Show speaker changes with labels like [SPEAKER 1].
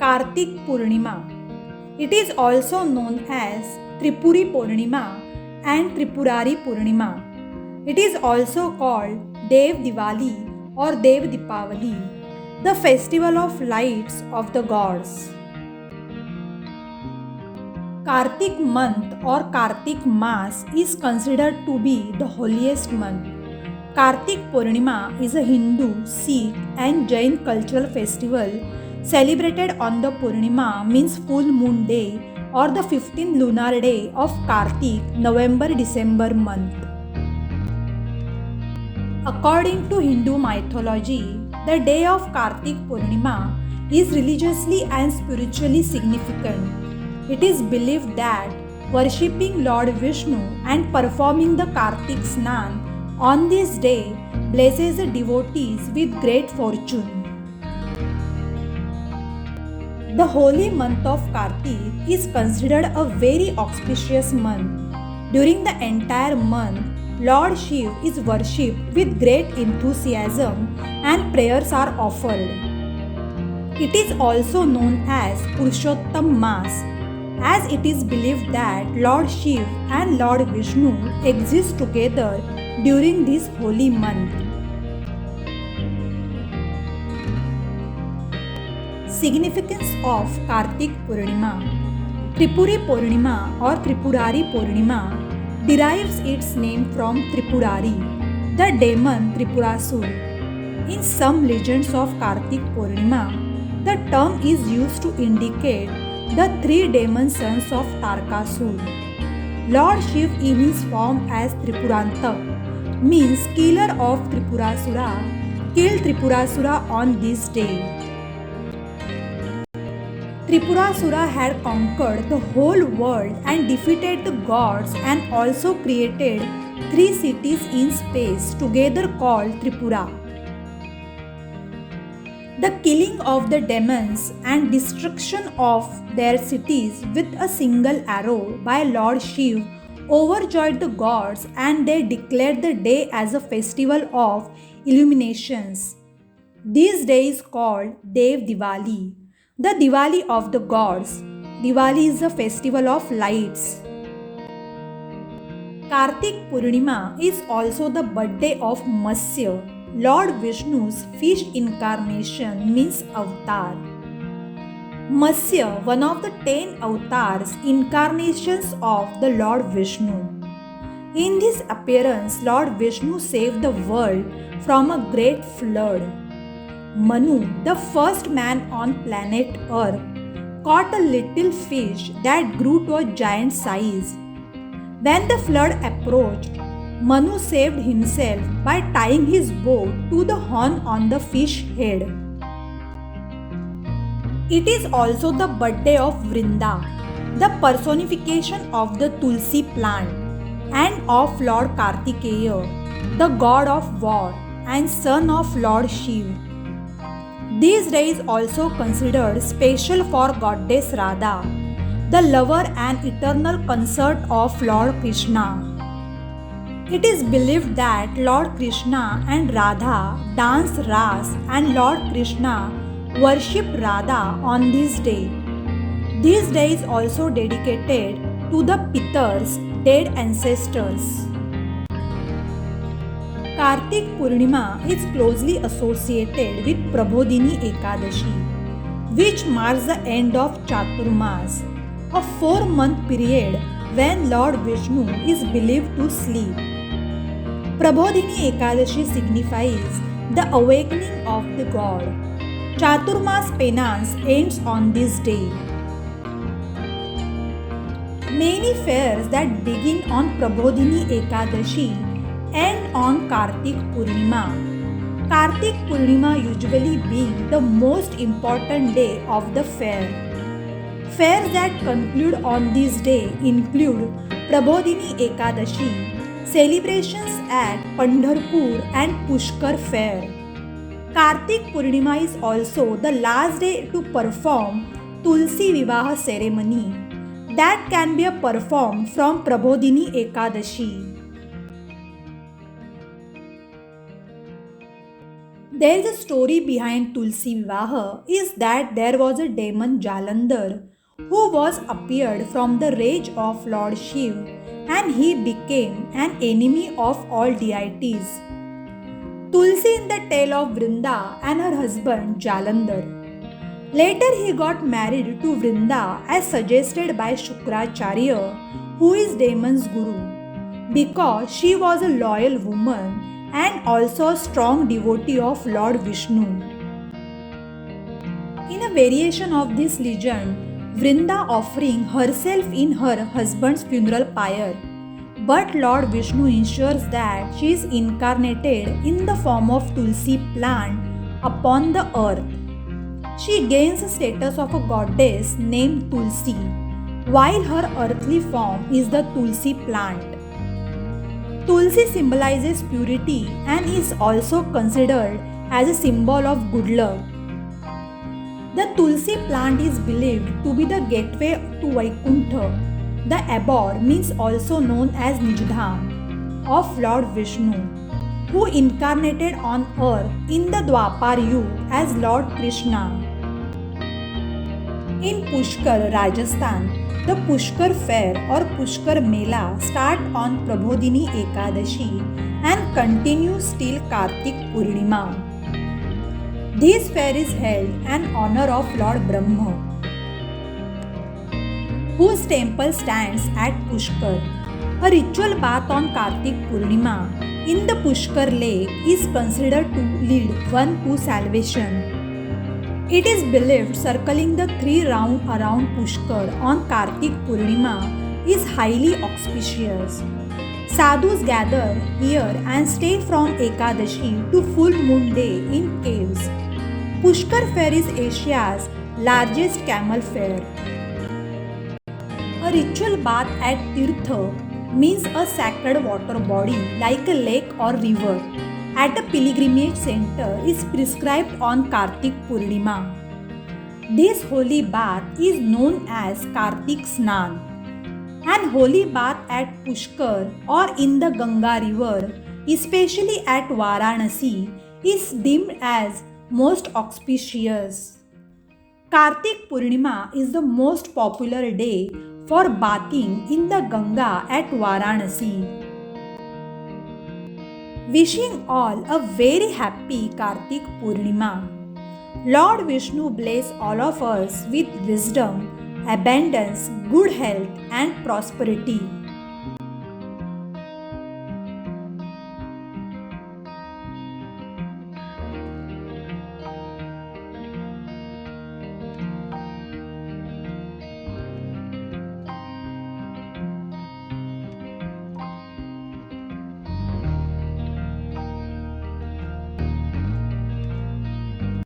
[SPEAKER 1] Kartik Purnima. It is also known as Tripuri Purnima and Tripurari Purnima. It is also called Dev Diwali or Dev Dipavali, the festival of lights of the gods. Kartik month or Kartik Maas is considered to be the holiest month. Kartik Purnima is a Hindu, Sikh and Jain cultural festival celebrated on the Purnima, means full moon day, or the 15th lunar day of Kartik, November-December month. According to Hindu mythology, the day of Kartik Purnima is religiously and spiritually significant. It is believed that worshipping Lord Vishnu and performing the Kartik Snan on this day blesses the devotees with great fortune. The holy month of Kartik is considered a very auspicious month. During the entire month, Lord Shiv is worshipped with great enthusiasm and prayers are offered. It is also known as Purushottam Maas, as it is believed that Lord Shiv and Lord Vishnu exist together during this holy month. Significance of Kartik Purnima. Tripuri Purnima or Tripurari Purnima derives its name from Tripurari, the demon Tripurasur. In some legends of Kartik Purnima, the term is used to indicate the three demon sons of Tarkasur. Lord Shiv in his form as Tripurantak, means killer of Tripurasura, killed Tripurasura on this day. Tripurasura had conquered the whole world and defeated the gods and also created three cities in space together called Tripura. The killing of the demons and destruction of their cities with a single arrow by Lord Shiv overjoyed the gods and they declared the day as a festival of illuminations. This day is called Dev Diwali, the Diwali of the gods. Diwali is a festival of lights. Kartik Purnima is also the birthday of Matsya, Lord Vishnu's fish incarnation, means avatar. Matsya, one of the 10 avatars, incarnations of the Lord Vishnu. In this appearance, Lord Vishnu saved the world from a great flood. Manu, the first man on planet Earth, caught a little fish that grew to a giant size. When the flood approached, Manu saved himself by tying his boat to the horn on the fish head. It is also the birthday of Vrinda, the personification of the Tulsi plant, and of Lord Kartikeya, the god of war and son of Lord Shiv. This day is also considered special for goddess Radha, the lover and eternal consort of Lord Krishna. It is believed that Lord Krishna and Radha dance Ras and Lord Krishna worship Radha on this day. This day is also dedicated to the Pitars, dead ancestors. Kartik Purnima is closely associated with Prabodhini Ekadashi, which marks the end of Chaturmas, a 4-month period when Lord Vishnu is believed to sleep. Prabodhini Ekadashi signifies the awakening of the god. Chaturmas penance ends on this day. Many fairs that begin on Prabodhini Ekadashi end on Kartik Purnima. Kartik Purnima usually being the most important day of the fair. Fairs that conclude on this day include Prabodhini Ekadashi, celebrations at Pandharpur and Pushkar fair. Kartik Purnima is also the last day to perform Tulsi Vivaha ceremony that can be performed from Prabodhini Ekadashi. There is a story behind Tulsi Vivaha is that there was a demon Jalandhar who was appeared from the rage of Lord Shiv, and he became an enemy of all deities. Tulsi in the tale of Vrinda and her husband Jalandhar. Later he got married to Vrinda as suggested by Shukracharya, who is demon's guru, because she was a loyal woman and also a strong devotee of Lord Vishnu. In a variation of this legend, Vrinda offering herself in her husband's funeral pyre, but Lord Vishnu ensures that she is incarnated in the form of Tulsi plant upon the earth. She gains the status of a goddess named Tulsi, while her earthly form is the Tulsi plant. Tulsi symbolizes purity and is also considered as a symbol of good luck. The Tulsi plant is believed to be the gateway to Vaikuntha. The abode means also known as Nijdham of Lord Vishnu, who incarnated on earth in the Dwapar Yug as Lord Krishna. In Pushkar, Rajasthan, the Pushkar Fair or Pushkar Mela start on Prabodhini Ekadashi and continues till Kartik Purnima. This fair is held in honor of Lord Brahma, whose temple stands at Pushkar. A ritual bath on Kartik Purnima in the Pushkar lake is considered to lead one to salvation. It is believed circling the 3 rounds around Pushkar on Kartik Purnima is highly auspicious. Sadhus gather here and stay from Ekadashi to full moon day in caves. Pushkar Fair is Asia's largest camel fair. A ritual bath at Tirtha means a sacred water body like a lake or river at a pilgrimage center is prescribed on Kartik Purnima. This holy bath is known as Kartik Snan. An holy bath at Pushkar or in the Ganga river, especially at Varanasi, is deemed as most auspicious. Kartik Purnima is the most popular day for bathing in the Ganga at Varanasi. Wishing all a very happy Kartik Purnima. Lord Vishnu bless all of us with wisdom, abundance, good health and prosperity.